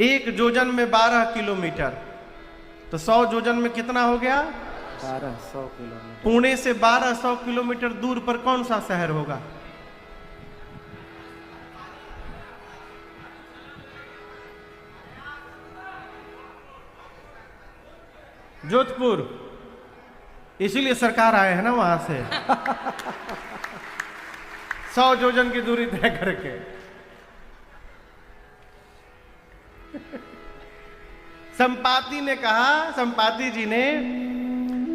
एक जोजन में 12 किलोमीटर, तो 100 जोजन में कितना हो गया? 1200 किलोमीटर। पुणे से 1200 किलोमीटर दूर पर कौन सा शहर होगा? जोधपुर। इसीलिए सरकार आए है ना वहां से 100 जोजन की दूरी तय करके। संपाति ने कहा, संपाति जी ने,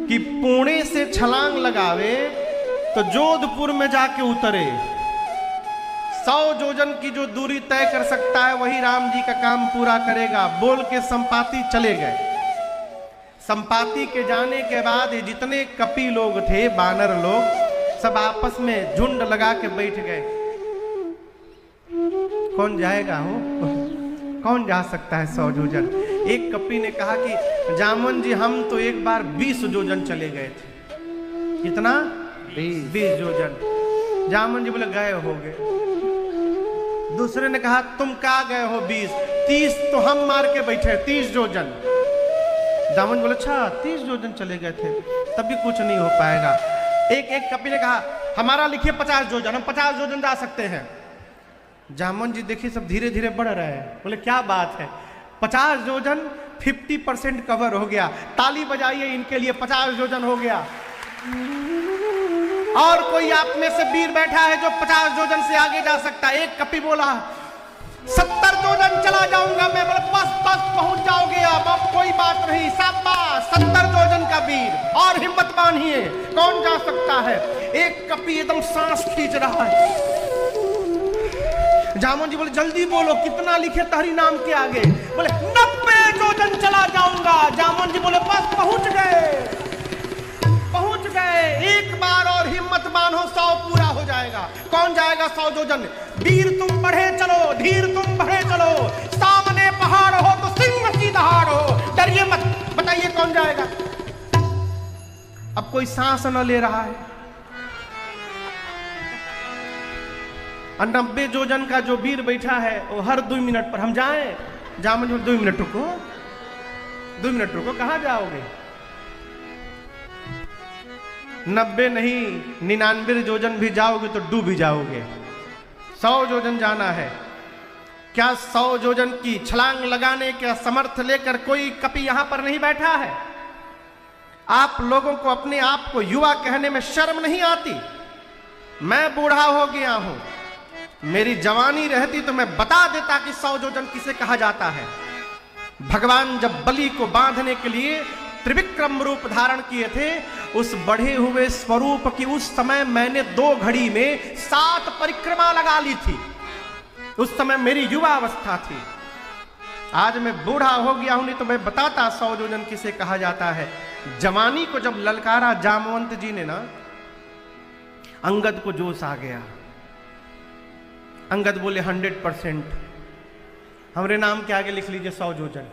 कि पुणे से छलांग लगावे तो जोधपुर में जाके उतरे। 100 जोजन की जो दूरी तय कर सकता है वही राम जी का काम पूरा करेगा, बोल के संपाति चले गए। संपाति के जाने के बाद ये जितने कपी लोग थे, बानर लोग, सब आपस में झुंड लगा के बैठ गए। कौन जाएगा हो? कौन जा सकता है 100 जोजन? एक कपी ने कहा कि जामवन जी हम तो एक बार 20 जोजन चले गए थे। कितना? 20 जोजन। जामवन जी बोले गए होगे। दूसरे ने कहा तुम कहा गए हो 20? 30 तो हम मार के बैठे, 30 जोजन। जामवन बोले अच्छा 30 जोजन चले गए थे, तब भी कुछ नहीं हो पाएगा। एक कपी ने कहा हमारा लिखिए 50 जोजन, हम 50 जोजन जा सकते हैं। जामवन जी देखिए सब धीरे धीरे बढ़ रहे हैं। बोले क्या बात है, 50 जोजन 50% कवर हो गया, ताली बजाइए इनके लिए, 50 जोजन हो गया। और कोई आप में से वीर बैठा है जो 50 जोजन से आगे जा सकता है? एक कपी बोला 70 जोजन चला जाऊंगा मैं। बोले बस बस पहुंच जाओगे अब कोई बात नहीं, शाबाश 70 जोजन का वीर, और हिम्मत बांधिए, कौन जा सकता है? एक कपी एकदम सांस खींच रहा है। जामवन जी बोले जल्दी बोलो कितना लिखे तहरी नाम के आगे? बोले 90 जोजन चला जाऊंगा। जामवन जी बोले बस पहुंच गए, पहुंच गए। एक बार और हिम्मत बांधो, 100 पूरा हो जाएगा। कौन जाएगा 100 जोजन? वीर तुम बढ़े चलो, धीर तुम बढ़े चलो, सामने पहाड़ हो तो सिंह की दहाड़ हो, डरिए मत। बताइए कौन जाएगा? अब कोई सांस न ले रहा है। 90 जोजन का जो वीर बैठा है वो हर 2 मिनट पर हम जाएं। जामन जी 2 मिनट रुको, 2 मिनट रुको, कहां जाओगे? 90 नहीं 99 जोजन भी जाओगे तो डूब ही जाओगे। 100 जोजन जाना है। क्या 100 जोजन की छलांग लगाने के समर्थ लेकर कोई कपी यहां पर नहीं बैठा है? आप लोगों को अपने आप को युवा कहने में शर्म नहीं आती? मैं बूढ़ा हो गया हूं, मेरी जवानी रहती तो मैं बता देता कि 100 जोजन किसे कहा जाता है। भगवान जब बलि को बांधने के लिए त्रिविक्रम रूप धारण किए थे, उस बढ़े हुए स्वरूप की उस समय मैंने 2 घड़ी में 7 परिक्रमा लगा ली थी। उस समय मेरी युवा अवस्था थी। आज मैं बूढ़ा हो गया हूं, नहीं तो मैं बताता 100 जोजन किसे कहा जाता है। जवानी को जब ललकारा जामवंत जी ने ना, अंगद को जोश आ गया। अंगद बोले 100%। हमरे नाम के आगे लिख लीजिए 100 जोजन।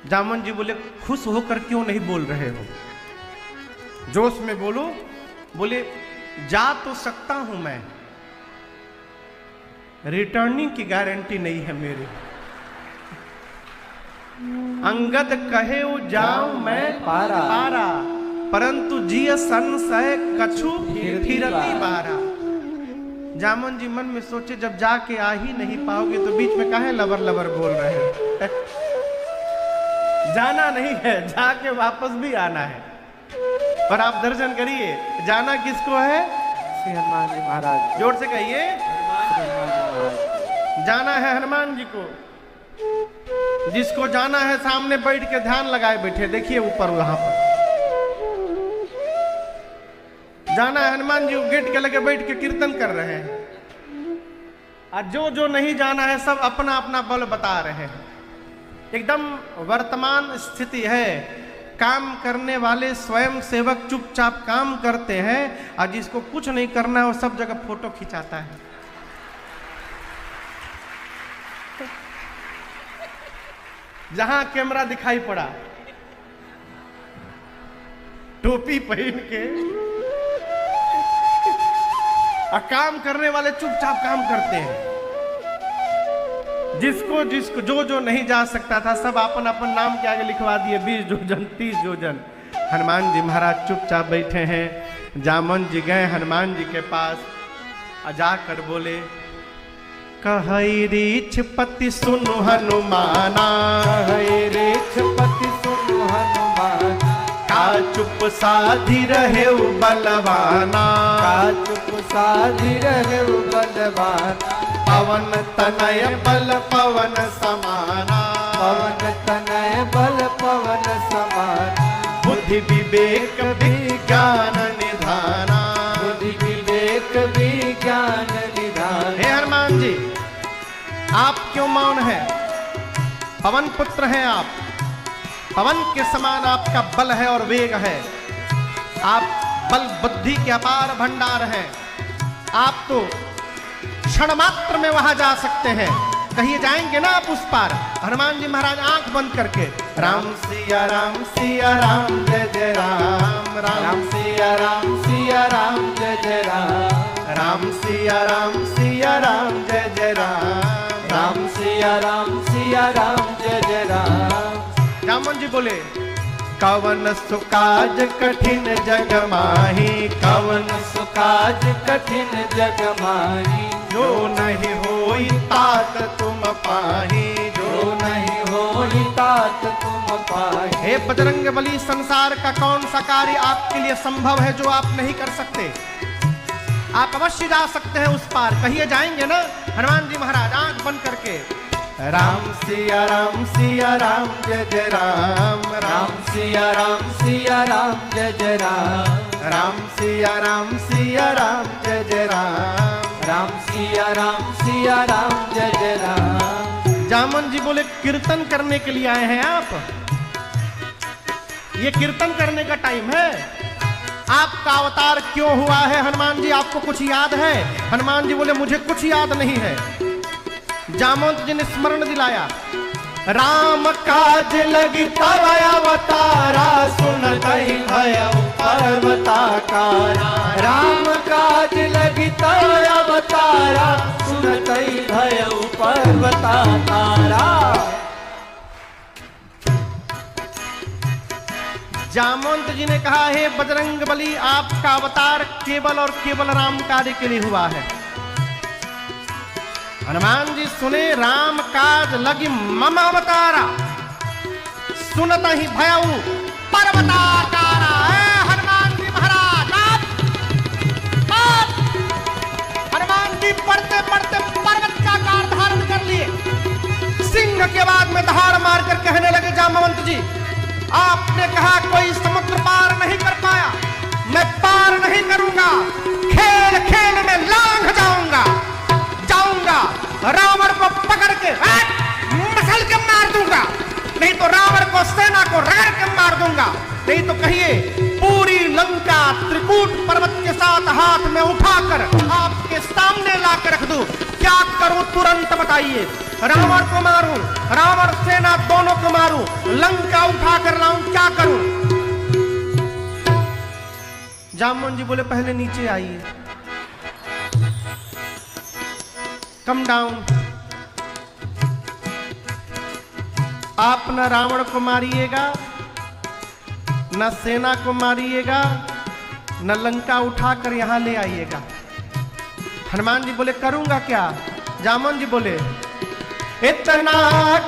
जामवन जी बोले खुश होकर क्यों नहीं बोल रहे हो? जोश में बोलो। बोले जा तो सकता हूं मैं, रिटर्निंग की गारंटी नहीं है मेरी। अंगद कहे जाऊं मैं पारा, परंतु जिय संशय कछु फिरती बारा। जामवन जी मन में सोचे जब जाके आ ही नहीं पाओगे तो बीच में काहे लबर लबर बोल रहे हैं? जाना नहीं है, जाके वापस भी आना है। और आप दर्शन करिए, जाना किसको है? श्री हनुमान जी महाराज। जोर से कहिए, जाना है हनुमान जी को। जिसको जाना है सामने बैठ के ध्यान लगाए बैठे, देखिए ऊपर वहां पर जाना है हनुमान जी, गेट के लगे बैठ के कीर्तन कर रहे हैं। और जो जो नहीं जाना है सब अपना अपना बल बता रहे हैं। एकदम वर्तमान स्थिति है। काम करने वाले स्वयं सेवक चुपचाप काम करते हैं, और जिसको कुछ नहीं करना है वो सब जगह फोटो खिंचाता है। जहां कैमरा दिखाई पड़ा, टोपी पहन के, और काम करने वाले चुपचाप काम करते हैं। जिसको जिसको जो जो नहीं जा सकता था सब अपन अपन नाम के आगे लिखवा दिए, 20 जोजन 30 जोजन। हनुमान जी महाराज चुपचाप बैठे हैं। जामन जी गए हनुमान जी के पास, जाकर बोले कहई रीछ पति सुनु हनुमाना, कहई रीछ पति सुनु हनुमाना, का चुप साधी रहे बलवाना, का चुप साधी रहे बलवाना, पवन तनय बल पवन समाना, पवन तनय बल पवन समाना, बुद्धि विवेक विज्ञान निधाना, बुद्धि विवेक विज्ञान निधान। हे हनुमान जी, आप क्यों मौन हैं? पवन पुत्र हैं आप, पवन के समान आपका बल है और वेग है, आप बल बुद्धि के अपार भंडार हैं। आप तो क्षण मात्र में वहां जा सकते हैं, कहिए जाएंगे ना आप उस पार। हनुमान जी महाराज आंख बंद करके राम सिया राम जय जय राम, राम सिया राम जय जय राम, राम सिया राम जय जय राम, राम सिया राम जय जय राम। जामन जी बोले कवन सुकाज कठिन जग माही, कवन सुकाज कठिन जग माही, जो नहीं होई तात तुम पाही, जो नहीं होई तात तुम पाही। हे बजरंग बली, संसार का कौन सा कार्य आपके लिए संभव है जो आप नहीं कर सकते? आप अवश्य जा सकते हैं उस पार, कहिए जाएंगे ना? हनुमान जी महाराज आंख बंद करके राम सिया राम जय जय राम, राम सिया राम जय जय राम, राम सिया राम जय जय राम, राम सिया राम जय जय राम। जामन जी बोले कीर्तन करने के लिए आए हैं आप? ये कीर्तन करने का टाइम है? आपका अवतार क्यों हुआ है हनुमान जी, आपको कुछ याद है? हनुमान जी बोले मुझे कुछ याद नहीं है। जामवंत जी ने स्मरण दिलाया, राम काज लगी तव अवतारा, सुनतहि भयउ पर्वताकारा, राम काज लगी तव अवतारा, सुनतहि भयउ पर्वताकारा। जामवंत जी ने कहा, हे बजरंग बली, आपका अवतार केवल और केवल राम कार्य के लिए हुआ है। हनुमान जी सुने, राम काज लगी मम अवतारा, सुनत ही भयउ पर्वताकारा। हनुमान जी महाराज आप हनुमान जी पढ़ते पढ़ते पर्वत का आकार धारण कर लिए, सिंह के बाद में दहाड़ मारकर कहने लगे, जामवंत जी आपने कहा कोई समुद्र पार नहीं कर पाया, मैं पार नहीं करूंगा, खेल खेल में लांघ जाऊंगा, रावण को पकड़ के मसल के मार दूंगा, नहीं तो रावण को सेना को रगड़ के मार दूंगा, नहीं तो कहिए पूरी लंका त्रिकूट पर्वत के साथ हाथ में उठाकर आपके सामने लाकर रख दूं। क्या करूं तुरंत बताइए? रावण को मारूं, रावण सेना दोनों को मारूं, लंका उठाकर लाऊं, क्या करूं? जामवंत जी बोले पहले नीचे आइए, कम डाउन। आप न रावण को मारिएगा, न सेना को मारिएगा, न लंका उठाकर यहां ले आइएगा। हनुमान जी बोले करूंगा क्या? जामवंत जी बोले इतना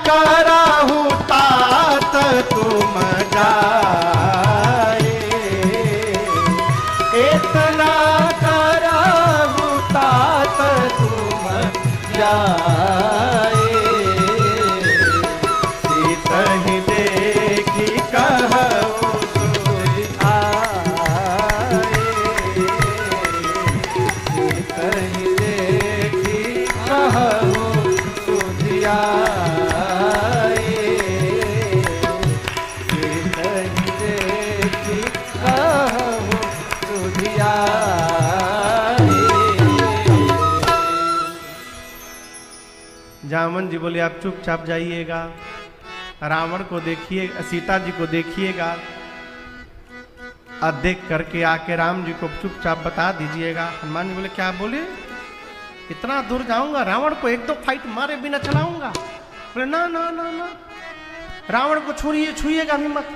कराहू तात तुम जाए, इतना कराहू तात तुम जाए, सीतहि देखी कहू सोई आए, सीतहि देखी कहू सुधि आए, सीतहि देखी कहू सुधि आए। जामवंत जी बोले आप चुपचाप जाइएगा, रावण को देखिए, सीता जी को देखिएगा, और देख करके आके राम जी को चुपचाप बता दीजिएगा। हनुमान जी बोले क्या बोले? इतना दूर जाऊंगा, रावण को एक दो फाइट मारे बिना चलाऊंगा। बोले ना ना ना ना, रावण को छूइएगा भी मत,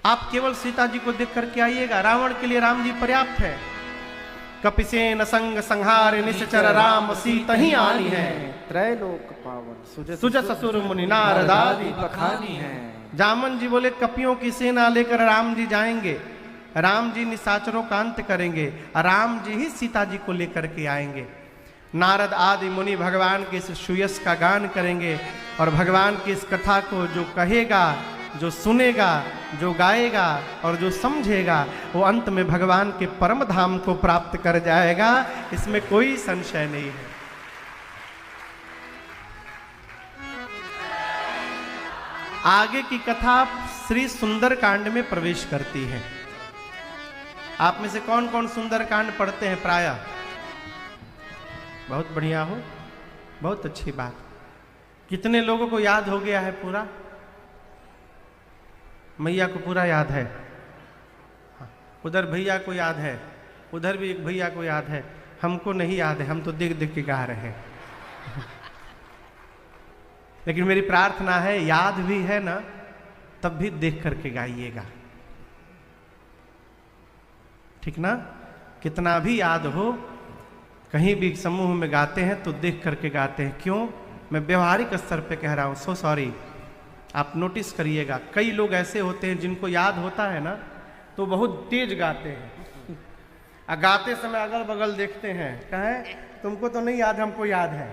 आप केवल सीता जी को देख करके आइएगा, रावण के लिए राम जी पर्याप्त है। कपिसेन संग संहार निश्चर राम सीता ही आनी है, त्रैलोक पावन सुज ससुर मुनि नारद आदि बखानी है। जामन जी बोले कपियों की सेना लेकर राम जी जाएंगे, राम जी निशाचरों का अंत करेंगे, राम जी ही सीता जी को लेकर के आएंगे। नारद आदि मुनि भगवान के इस सुयश का गान करेंगे और भगवान की इस कथा को जो कहेगा, जो सुनेगा, जो गाएगा और जो समझेगा, वो अंत में भगवान के परम धाम को प्राप्त कर जाएगा, इसमें कोई संशय नहीं है। आगे की कथा श्री सुंदर कांड में प्रवेश करती है। आप में से कौन कौन सुंदर कांड पढ़ते हैं प्रायः? बहुत बढ़िया हो, बहुत अच्छी बात। कितने लोगों को याद हो गया है पूरा? मैया को पूरा याद है, उधर भैया को याद है, उधर भी एक भैया को याद है, हमको नहीं याद है, हम तो देख देख के गा रहे हैं। लेकिन मेरी प्रार्थना है याद भी है ना, तब भी देख करके गाइएगा, ठीक ना? कितना भी याद हो, कहीं भी समूह में गाते हैं तो देख करके गाते हैं। क्यों? मैं व्यवहारिक स्तर पे कह रहा हूं, सो सॉरी, आप नोटिस करिएगा। कई लोग ऐसे होते हैं जिनको याद होता है ना तो बहुत तेज गाते हैं, गाते समय अगल बगल देखते हैं, कहें तुमको तो नहीं याद, हमको याद है।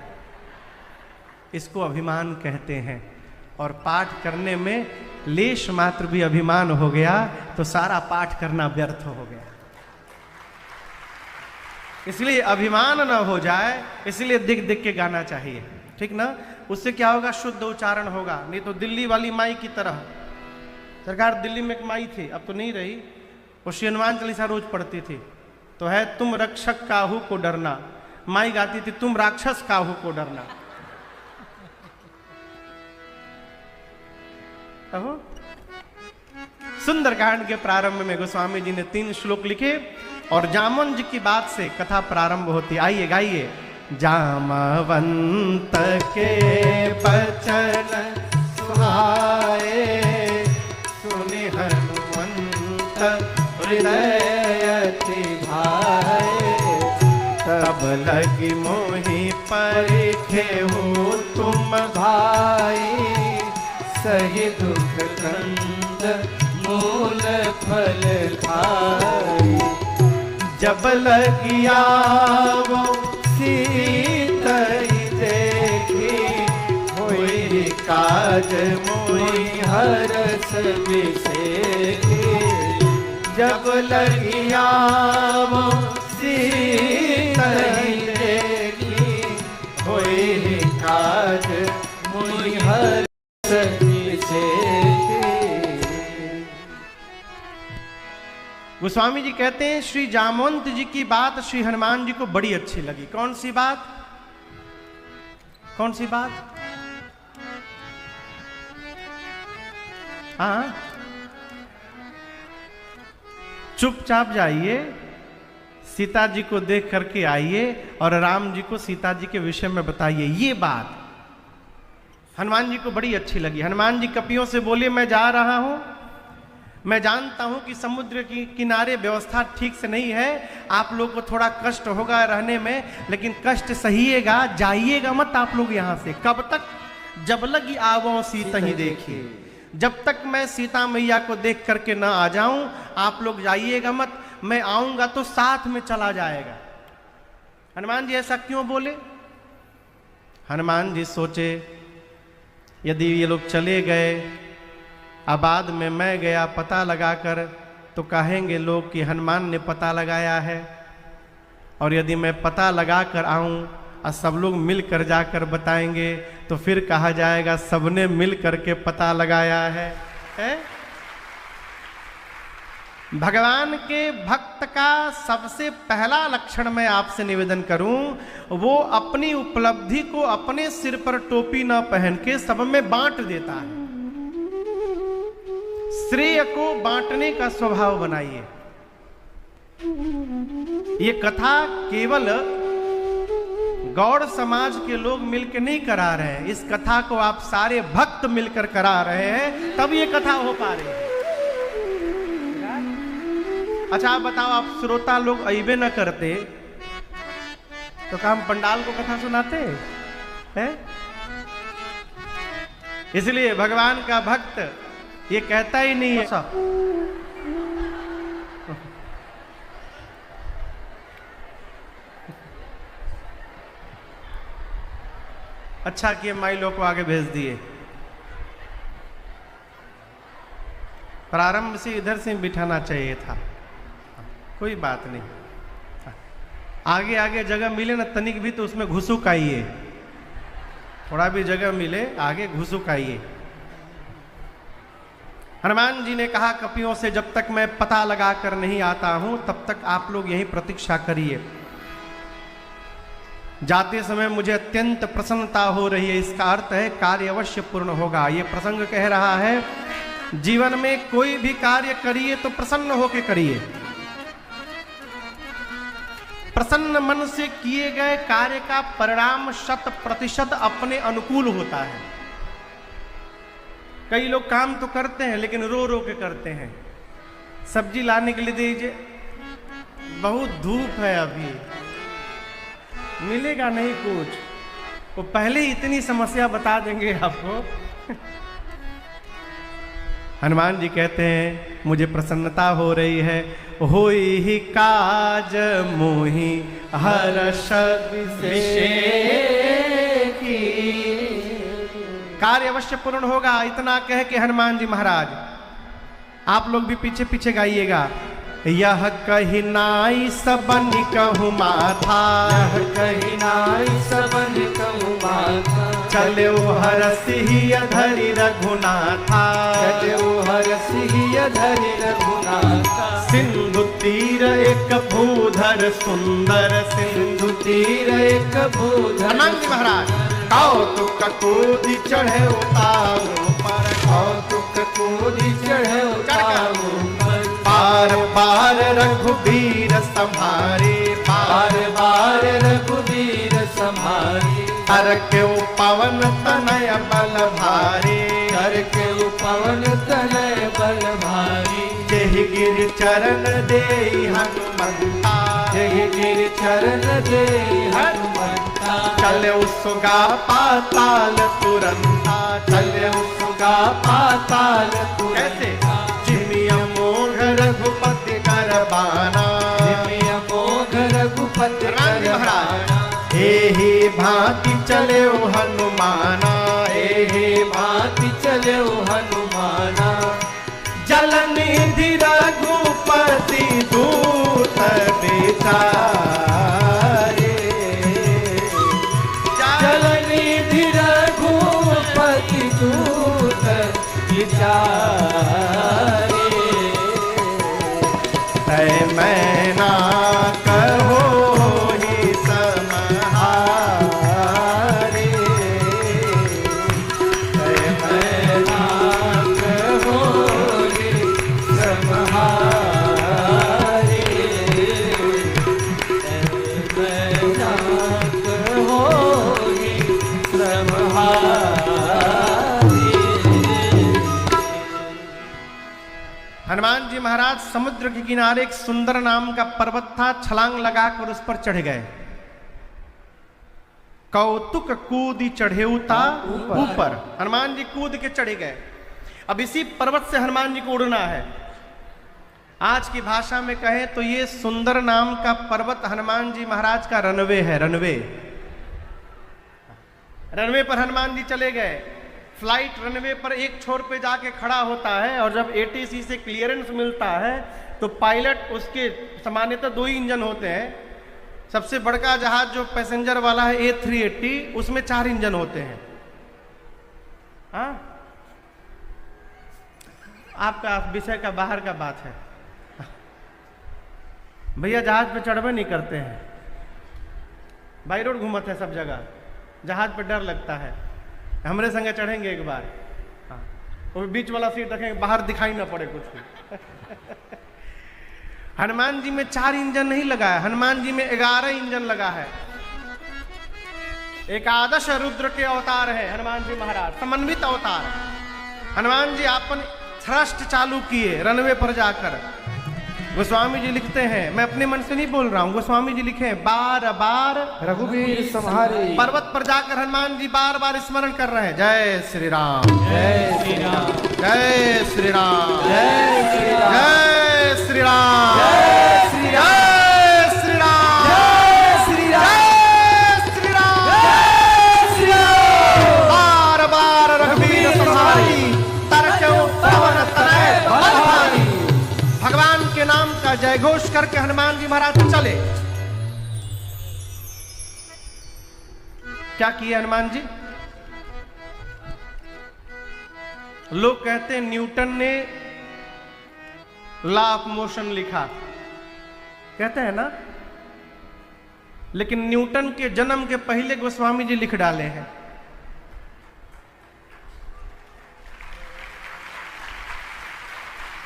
इसको अभिमान कहते हैं, और पाठ करने में लेश मात्र भी अभिमान हो गया तो सारा पाठ करना व्यर्थ हो गया। इसलिए अभिमान न हो जाए, इसलिए दिख दिख के गाना चाहिए, ठीक ना? उससे क्या होगा? शुद्ध उच्चारण होगा। नहीं तो दिल्ली वाली माई की तरह, सरकार दिल्ली में एक माई थी, अब तो नहीं रही, वो श्री हनुमान चालीसा रोज पढ़ती थी, तो है तुम रक्षक काहू को डरना, माई गाती थी तुम राक्षस काहू को डरना। सुंदरकांड के प्रारंभ में गोस्वामी जी ने 3 श्लोक लिखे और जामवंत जी की बात से कथा प्रारंभ होती। आइए गाइए। जामवंत के बचन सुहाए, सुनि हनुमंत हृदय भाए, तब लगी मोहि परिखे हो तुम भाई, सही दुख कंद मूल फल खाई, जब लगिया वो सीता देखी, होई काज मोहि हरस बिसेखी, जब लगिया वो सीता देखी, होई काज मोहि हरस गोस्वामी जी कहते हैं श्री जामवंत जी की बात श्री हनुमान जी को बड़ी अच्छी लगी। कौन सी बात? कौन सी बात? हाँ, चुपचाप जाइए, सीता जी को देख करके आइए और राम जी को सीता जी के विषय में बताइए। ये बात हनुमान जी को बड़ी अच्छी लगी। हनुमान जी कपियों से बोले मैं जा रहा हूं, मैं जानता हूं कि समुद्र के किनारे व्यवस्था ठीक से नहीं है, आप लोग को थोड़ा कष्ट होगा रहने में, लेकिन कष्ट सहिएगा, जाइएगा मत आप लोग यहां से। कब तक? जब लगी आवो सीता ही देखी, जब तक मैं सीता मैया को देख करके ना आ जाऊं आप लोग जाइएगा मत, मैं आऊंगा तो साथ में चला जाएगा। हनुमान जी ऐसा क्यों बोले? हनुमान जी सोचे यदि ये लोग चले गए, अब बाद में मैं गया पता लगाकर, तो कहेंगे लोग कि हनुमान ने पता लगाया है, और यदि मैं पता लगाकर आऊं और सब लोग मिल कर जाकर बताएंगे तो फिर कहा जाएगा सबने मिल करके पता लगाया है? भगवान के भक्त का सबसे पहला लक्षण मैं आपसे निवेदन करूं, वो अपनी उपलब्धि को अपने सिर पर टोपी ना पहन के सब में बांट देता है। श्रेय को बांटने का स्वभाव बनाइए। ये कथा केवल गौड़ समाज के लोग मिलकर नहीं करा रहे हैं, इस कथा को आप सारे भक्त मिलकर करा रहे हैं, तब ये कथा हो पा रही है। अच्छा आप बताओ, आप श्रोता लोग अइबे न करते तो क्या हम पंडाल को कथा सुनाते हैं? इसलिए भगवान का भक्त ये कहता ही नहीं है। अच्छा किए माई लोग को आगे भेज दिए, प्रारंभ से इधर से बिठाना चाहिए था, कोई बात नहीं। आगे आगे जगह मिले ना तनिक भी तो उसमें घुसुक आइए, थोड़ा भी जगह मिले आगे घुसुक आइए। हनुमान जी ने कहा कपियों से जब तक मैं पता लगा कर नहीं आता हूं तब तक आप लोग यहीं प्रतीक्षा करिए। जाते समय मुझे अत्यंत प्रसन्नता हो रही है, इसका अर्थ है कार्य अवश्य पूर्ण होगा। ये प्रसंग कह रहा है जीवन में कोई भी कार्य करिए तो प्रसन्न होकर करिए। प्रसन्न मन से किए गए कार्य का परिणाम 100% अपने अनुकूल होता है। कई लोग काम तो करते हैं लेकिन रो रो के करते हैं। सब्जी लाने के लिए दीजिए, बहुत धूप है अभी, मिलेगा नहीं कुछ, वो पहले ही इतनी समस्या बता देंगे आपको। हनुमान जी कहते हैं मुझे प्रसन्नता हो रही है, होई ही काज मोहि हर्ष की, कार्य अवश्य पूर्ण होगा। इतना कह के हनुमान जी महाराज आप लोग भी पीछे पीछे गाइएगा। यह कही नाई सबन कहूँ माथा, यह कही नाई सबन कहूँ माथा, चले हरसिहि धरि रघुनाथा, चले हरसिहि धरि रघुनाथा, सिंधु तीर एक भूधर सुंदर, सिंधु तीर एक भूधर। हनुमान जी महाराज कौतुक कूदि चढ़े उतारू पर, कौतुक कूदि चढ़े उतारू पर, बार बार रघुबीर संभारे, बार बार रघुबीर संभारे, हर के पवन तनय बल भारी, हर के पवन तनय बल भारी, जेहि गिर चरण देई हनुमंता, जेहि गिर चरण देई हनुमंता, चले उसगा पाताल तुरंता, चले उसगा पाताल तुरंता, जिमिया मोघ रघुपति कर बाना, जिमिया मोघ रघुपति कर बाना, एहि भांति चले हनुमाना, एहि भांति चले हनुमाना, जलनिधि रघुपति दूत बिचारे, जलनिधि रघुपति दूत बिचारे, तय मैना कहो ही समहारे, तय मैना कहो ही समहारे, तय मैना कहो ही समहारे। हनुमान जी महाराज समुद्र के किनारे एक सुंदर नाम का पर्वत था, छलांग लगाकर उस पर चढ़ गए। कौतुक कूदी चढ़ेउता ऊपर, हनुमान जी कूद के चढ़े गए। अब इसी पर्वत से हनुमान जी को उड़ना है। आज की भाषा में कहें तो ये सुंदर नाम का पर्वत हनुमान जी महाराज का रनवे है। रनवे रनवे पर हनुमान जी चले गए। फ्लाइट रनवे पर एक छोर पे जाके खड़ा होता है और जब एटीसी से क्लियरेंस मिलता है तो पायलट, उसके सामान्यतः 2 ही इंजन होते हैं। सबसे बड़का जहाज जो पैसेंजर वाला है A380, उसमें 4 इंजन होते हैं। हाँ, आपका विषय का बाहर का बात है भैया। जहाज पे चढ़वे नहीं करते हैं, बाई रोड घूमते हैं सब जगह, जहाज पे डर लगता है। हमरे संगे चढ़ेंगे एक बार, हाँ, वो बीच वाला सीट रखेंगे, बाहर दिखाई ना पड़े कुछ भी। हनुमान जी में 4 इंजन नहीं लगा है, हनुमान जी में 11 इंजन लगा है। एकादश रुद्र के अवतार है हनुमान जी महाराज, समन्वित अवतार। हनुमान जी अपन थ्रस्ट चालू किए रनवे पर जाकर। गोस्वामी जी लिखते हैं, मैं अपने मन से नहीं बोल रहा हूं, गोस्वामी जी लिखे हैं, बार बार रघुवीर संहारे। पर्वत पर जाकर हनुमान जी बार बार स्मरण कर रहे हैं, जय श्री राम, जय श्री राम, जय श्री राम, जय श्री राम, जय श्री राम, जय श्री राम, जय श्री राम, जय श्री राम, जय श्री राम, जय श्री राम। बार बार रघुवीर संहारी, तरक्यो पवन तनय बलधारी। भगवान के नाम का जय घोष करके हनुमान जी महाराज चले। क्या किए हनुमान जी? लोग कहते हैं न्यूटन ने लॉ ऑफ मोशन लिखा, कहते हैं ना, लेकिन न्यूटन के जन्म के पहले गोस्वामी जी लिख डाले हैं।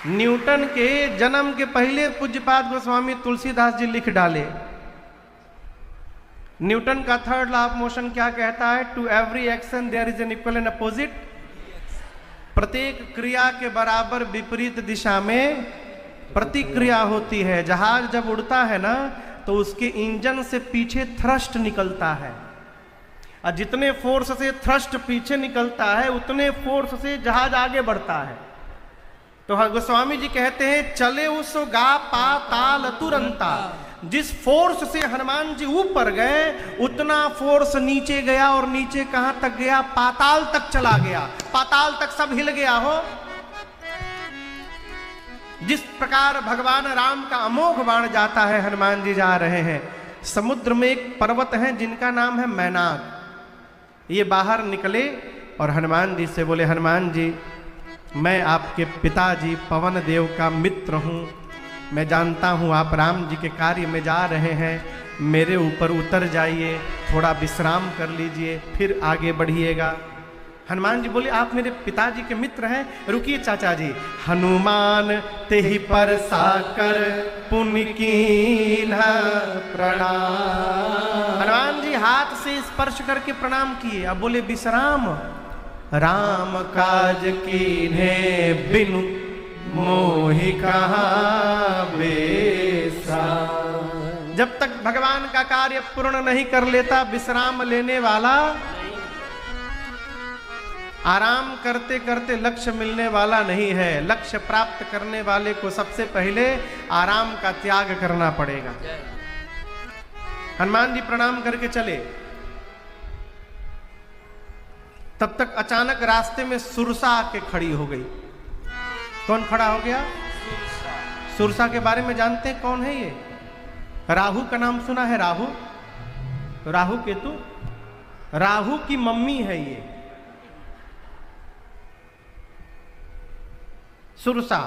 न्यूटन के जन्म के पहले पूज्यपाद गोस्वामी तुलसीदास जी लिख डाले। न्यूटन का थर्ड लॉ ऑफ मोशन क्या कहता है? To every action there is an equal and opposite. प्रत्येक क्रिया के बराबर विपरीत दिशा में प्रतिक्रिया होती है। जहाज जब उड़ता है ना तो उसके इंजन से पीछे थ्रस्ट निकलता है, और जितने फोर्स से थ्रस्ट पीछे निकलता है उतने फोर्स से जहाज आगे बढ़ता है। तो गोस्वामी जी कहते हैं, चले उस गा पाताल तुरंता। जिस फोर्स से हनुमान जी ऊपर गए उतना फोर्स नीचे गया, और नीचे कहां तक गया? पाताल तक चला गया। पाताल तक सब हिल गया हो। जिस प्रकार भगवान राम का अमोघ बाण जाता है, हनुमान जी जा रहे हैं। समुद्र में एक पर्वत है जिनका नाम है मैनाक। ये बाहर निकले और हनुमान जी से बोले, हनुमान जी मैं आपके पिताजी पवन देव का मित्र हूँ, मैं जानता हूँ आप राम जी के कार्य में जा रहे हैं, मेरे ऊपर उतर जाइए, थोड़ा विश्राम कर लीजिए, फिर आगे बढ़िएगा। हनुमान जी बोले, आप मेरे पिताजी के मित्र हैं? रुकिए चाचा जी। हनुमान तेहि पर साकर पुण्य कीन्हा प्रणाम। हनुमान जी हाथ से स्पर्श करके प्रणाम किए। अब बोले, विश्राम राम काज कीन्हे बिनु मोहि कहाँ विश्राम। जब तक भगवान का कार्य पूर्ण नहीं कर लेता विश्राम लेने वाला, आराम करते करते लक्ष्य मिलने वाला नहीं है। लक्ष्य प्राप्त करने वाले को सबसे पहले आराम का त्याग करना पड़ेगा। हनुमान जी प्रणाम करके चले। तब तक अचानक रास्ते में सुरसा आके खड़ी हो गई। कौन खड़ा हो गया? सुरसा के बारे में जानते हैं कौन है ये? राहु का नाम सुना है? राहु, राहु केतु, राहु की मम्मी है ये सुरसा।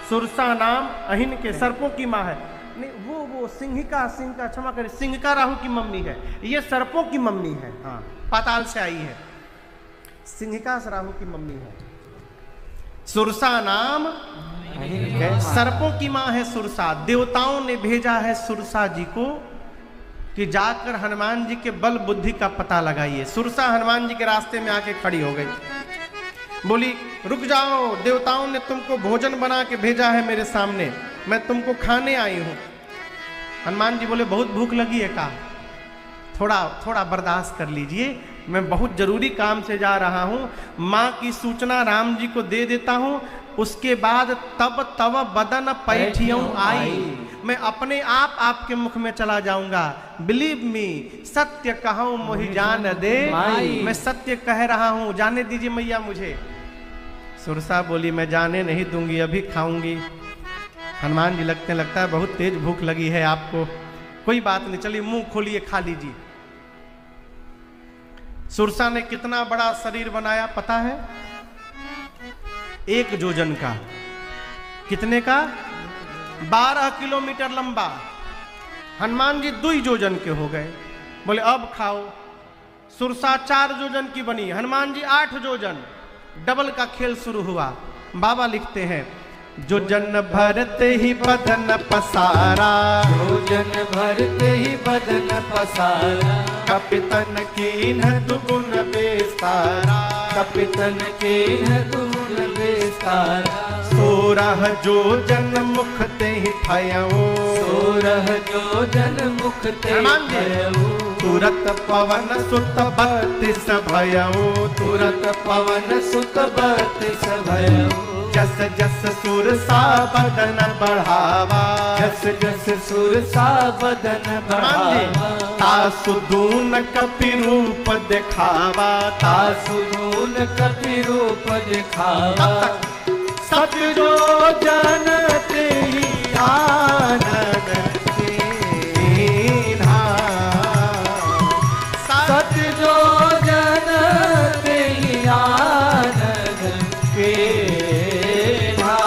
सुरसा नाम अहिन के सर्पों की माँ है। नहीं, वो सिंहिका, क्षमा करें, सिंहिका राहु की मम्मी है। ये सर्पों की मम्मी है। हाँ, पाताल से आई है। सिंहिका राहु की मम्मी है। सुरसा नाम सर्पों की मां है सुरसा। देवताओं ने भेजा है सुरसा जी को कि जाकर हनुमान जी के बल बुद्धि का पता लगाइए। सुरसा हनुमान जी के रास्ते में आके खड़ी हो गई, बोली, रुक जाओ, देवताओं ने तुमको भोजन बना के भेजा है मेरे सामने, मैं तुमको खाने आई हूं। हनुमान जी बोले, बहुत भूख लगी है का? थोड़ा बर्दाश्त कर लीजिए, मैं बहुत जरूरी काम से जा रहा हूं। मां की सूचना राम जी को दे देता हूं, उसके बाद तब बदन पैठियों आई, मैं अपने आप आपके मुख में चला जाऊंगा। बिलीव मी, सत्य कहूं मोहि जान दे, मैं सत्य कह रहा हूं, जाने दीजिए मैया मुझे। सुरसा बोली, मैं जाने नहीं दूंगी, अभी खाऊंगी। हनुमान जी लगता है बहुत तेज भूख लगी है आपको। कोई बात नहीं, चलिए मुंह खोलिए, खा लीजिए। सुरसा ने कितना बड़ा शरीर बनाया पता है? 1 जोजन का। कितने का? 12 किलोमीटर लंबा। हनुमान जी 2 जोजन के हो गए। बोले अब खाओ। सुरसा 4 जोजन की बनी, हनुमान जी 8 जोजन। डबल का खेल शुरू हुआ। बाबा लिखते हैं, जो जन भरते ही बदन पसारा, भोजन भरते ही बदन पसारा, कपितन कीन्ह दुगुन बेसारा, कपितन के गुण विस्तारा, सोरह जो जन मुख ते ही थयऊ, सोरह जो जन मुख ते भयऊ, तुरत पवन सुत बत्तीस भयऊ, तुरत पवन सुत बत्तीस भयऊ, जस जस सुर सा बदन बढ़ावा, जस जस सुर सा बदन बढ़ावा, तासु दून कपि रूप दिखावा, तासु दून कपि रूप दिखावा, सत जो जनते ही आनंद कीन्हा, सत जो जनते ही आनंद कीन्हा,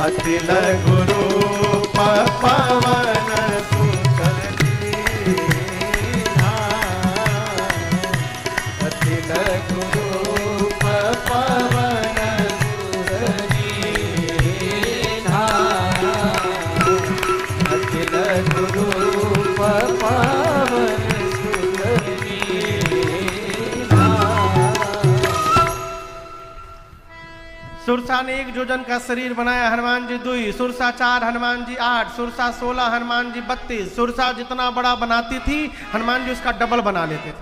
अति लघु रूप पवन सुत दीन्हा, अति लघु रूप पवन सुत दीन्हा, अति लघु रूप पवन सुत दीन्हा। सुरसा ने 1 जोजन का शरीर बनाया, हनुमान जी 2, सुरसा 4, हनुमान जी 8, सुरसा 16, हनुमान जी 32। सुरसा जितना बड़ा बनाती थी हनुमान जी उसका डबल बना लेते थे।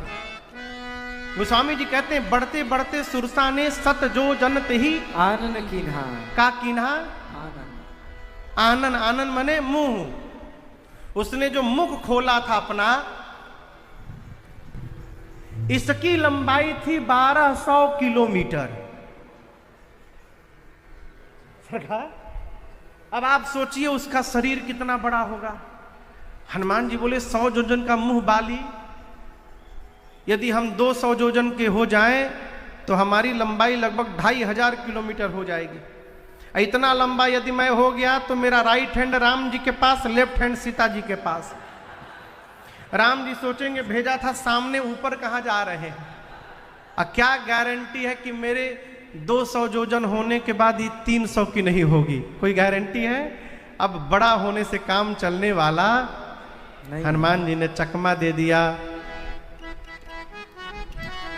गोस्वामी जी कहते हैं बढ़ते बढ़ते सुरसा ने सत जो जन ते ही आनन कीन्हा, का कीन्हा, आनन आनन, आनन मने मुंह। उसने जो मुख खोला था अपना, इसकी लंबाई थी 1200 किलोमीटर। अब आप सोचिए उसका शरीर कितना बड़ा होगा। हनुमान जी बोले 100 जोजन का मुंह बाली, यदि हम 200 जोजन के हो जाएं तो हमारी लंबाई लगभग 2500 किलोमीटर हो जाएगी। इतना लंबा यदि मैं हो गया तो मेरा राइट हैंड राम जी के पास, लेफ्ट हैंड सीता जी के पास। राम जी सोचेंगे भेजा था सामने, ऊपर कहाँ जा रहे हैं। क्या गारंटी है कि मेरे 200 जोजन होने के बाद ही 300 की नहीं होगी? कोई गारंटी है? अब बड़ा होने से काम चलने वाला नहीं। हनुमान जी ने चकमा दे दिया।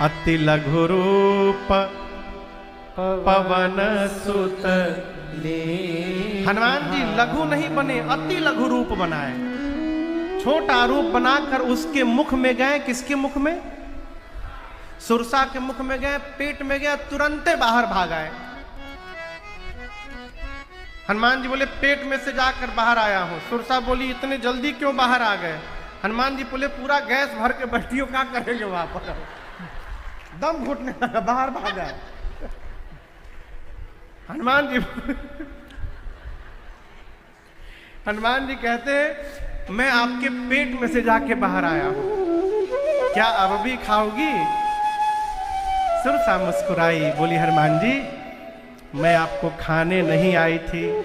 अति लघु रूप पवन सुत ले। हनुमान जी लघु नहीं बने, अति लघु रूप बनाए। छोटा रूप बनाकर उसके मुख में गए। किसके मुख में? सुरसा के मुख में गए, पेट में गया, तुरंते बाहर भाग आए। हनुमान जी बोले पेट में से जाकर बाहर आया हूं। सुरसा बोली इतने जल्दी क्यों बाहर आ गए? हनुमान जी बोले पूरा गैस भर के बैठियो, क्या करेंगे वहां पर? दम घुटने लगा, बाहर भाग आए। हनुमान जी कहते मैं आपके पेट में से जाके बाहर आया हूं, क्या अब भी खाओगी? सुरसा मुस्कुराई, बोली हनुमान जी मैं आपको खाने नहीं आई थी,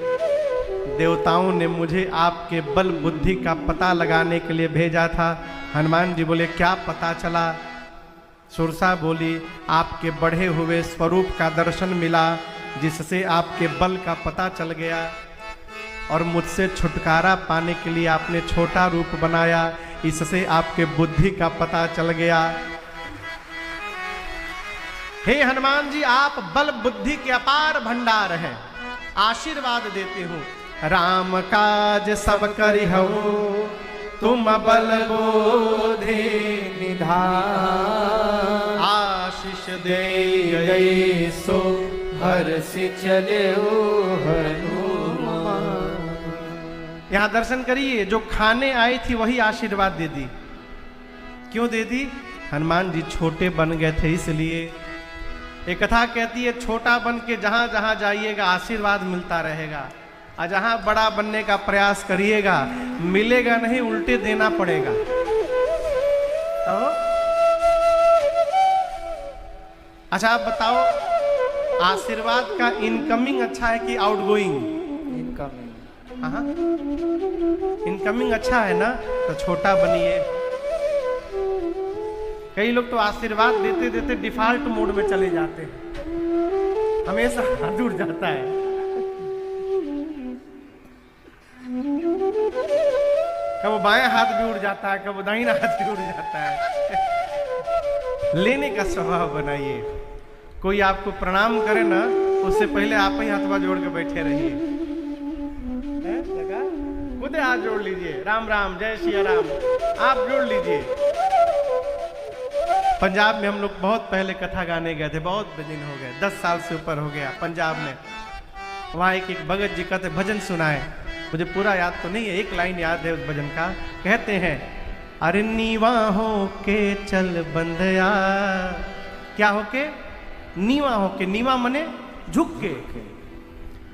देवताओं ने मुझे आपके बल बुद्धि का पता लगाने के लिए भेजा था। हनुमान जी बोले क्या पता चला? सुरसा बोली आपके बढ़े हुए स्वरूप का दर्शन मिला, जिससे आपके बल का पता चल गया, और मुझसे छुटकारा पाने के लिए आपने छोटा रूप बनाया, इससे आपके बुद्धि का पता चल गया। हे हनुमान जी आप बल बुद्धि के अपार भंडार हैं, आशीर्वाद देते हो। राम काज सब करिहु तुम बल बोधि निधान, आशीष दे सो हर्षि चले हनुमान। यहां दर्शन करिए, जो खाने आई थी वही आशीर्वाद दे दी। क्यों दे दी? हनुमान जी छोटे बन गए थे इसलिए। एक कथा कहती है छोटा बन के जहां जहां जाइएगा आशीर्वाद मिलता रहेगा, और जहां बड़ा बनने का प्रयास करिएगा मिलेगा नहीं, उल्टे देना पड़ेगा। तो अच्छा आप बताओ आशीर्वाद का इनकमिंग अच्छा है कि आउटगोइंग? इनकमिंग। हाँ इनकमिंग अच्छा है ना, तो छोटा बनिए। कई लोग तो आशीर्वाद देते देते डिफॉल्ट मोड में चले जाते हैं। हमेशा हाथ उड़ जाता है। कब बाएं हाथ भी उड़ जाता है, कब दाहिना हाथ भी उड़ जाता है। लेने का स्वभाव बनाइए। कोई आपको प्रणाम करे ना, उससे पहले आप ही हाथवा जोड़ के बैठे रहिए। लगा? खुद हाथ जोड़ लीजिए, राम राम, जय सिया राम, आप जोड़ लीजिए। पंजाब में हम लोग बहुत पहले कथा गाने गए थे, बहुत दिन हो गए, 10 साल से ऊपर हो गया पंजाब में। वहाँ एक भगत जी का भजन सुनाए, मुझे पूरा याद तो नहीं है, एक लाइन याद है उस भजन का। कहते हैं, अरे नीवा हो के चल बंदया। क्या हो के? नीवा हो के। नीवा मने झुक के।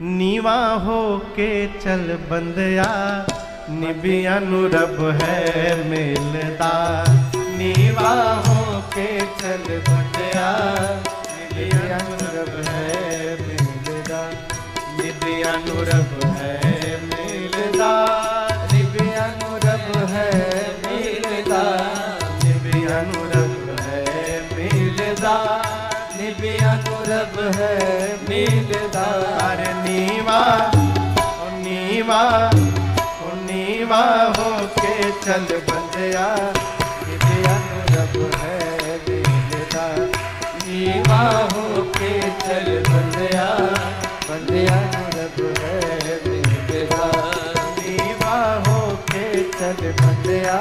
नीवा हो के चल बंदया, निबी अनुरब है मिलदा। नीवा हो के चल बंदया, निबी अनुरब है मिलदा। निबी अनुरब है मिलदा, निबी अनुरब है मिलदा, निबी अनुरब है मिलदा। निबी अनुरब है मिलदा। अरे नीवा ओ नीवा ओ नीवा हो के चल बंदया, निबी अनुरब है मिलदा। नीवा हो के चल बंदया, बंदया अनुरब है मिलदा। नीवा हो के चल बंदया,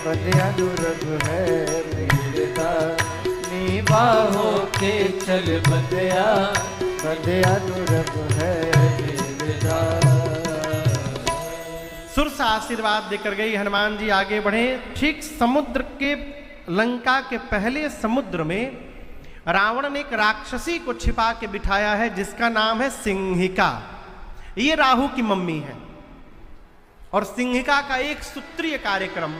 बंदया अनुरब है मिलदा। नीवा हो के चल बंदया, बंदया अनुरब है मिलदा। सुर सा आशीर्वाद देकर गई। हनुमान जी आगे बढ़े। ठीक समुद्र के, लंका के पहले समुद्र में रावण ने एक राक्षसी को छिपा के बिठाया है, जिसका नाम है सिंहिका। ये राहु की मम्मी है। और सिंहिका का एक सूत्रीय कार्यक्रम,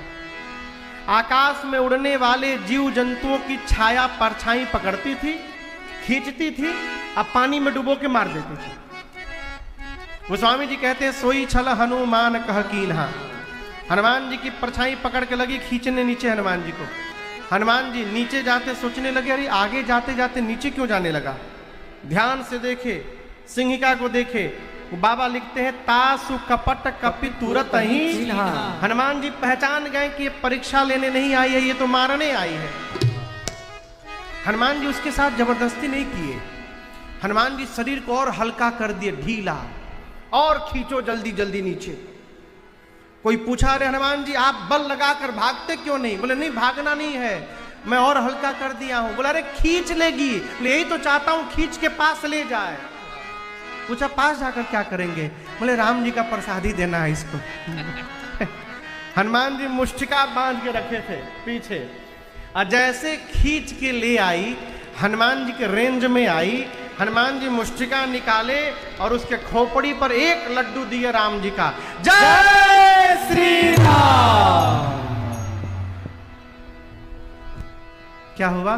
आकाश में उड़ने वाले जीव जंतुओं की छाया परछाई पकड़ती थी, खींचती थी, अब पानी में डुबो के मार देती थी। गोस्वामी जी कहते हैं, सोई छल हनुमान कह कीन्हा। हनुमान जी की परछाई पकड़ के लगी खींचने नीचे हनुमान जी को। हनुमान जी नीचे जाते सोचने लगे, अरे आगे जाते जाते नीचे क्यों जाने लगा। ध्यान से देखे, सिंहिका को देखे। बाबा लिखते हैं, तासु कपट कपि तुरत ही। हनुमान जी पहचान गए कि ये परीक्षा लेने नहीं आई है, ये तो मारने आई है। हनुमान जी उसके साथ जबरदस्ती नहीं किए। हनुमान जी शरीर को और हल्का कर दिए, ढीला, और खींचो जल्दी जल्दी नीचे। कोई पूछा, अरे हनुमान जी आप बल लगाकर भागते क्यों नहीं? बोले नहीं, भागना नहीं है, मैं और हल्का कर दिया हूं। बोला, अरे खींच लेगी। बोले यही तो चाहता हूं, खींच के पास ले जाए। पूछा, पास जाकर क्या करेंगे? बोले राम जी का प्रसादी देना है इसको। हनुमान जी मुष्टिका बांध के रखे थे पीछे, और जैसे खींच के ले आई, हनुमान जी के रेंज में आई, हनुमान जी मुष्टिका निकाले और उसके खोपड़ी पर एक लड्डू दिए राम जी का। जय श्री राम। क्या हुआ?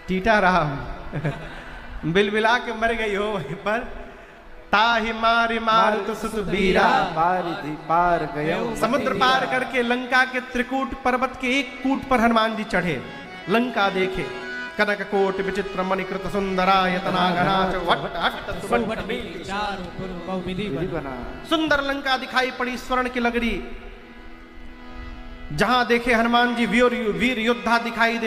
टीटा राम बिलबिला के मर गई हो वहीं पर। ताहि मारि मारुत सुत बीरा, पारिधि पार गयो। समुद्र पार करके लंका के त्रिकूट पर्वत के एक कूट पर हनुमान जी चढ़े। लंका देखे, कनक कोट विचित्र मणिकृत सुंदरायतना घना सुंदर लंका दिखाई पड़ी, स्वर्ण की लगरी। जहां देखे हनुमान जी वीर योद्धा दिखाई दे।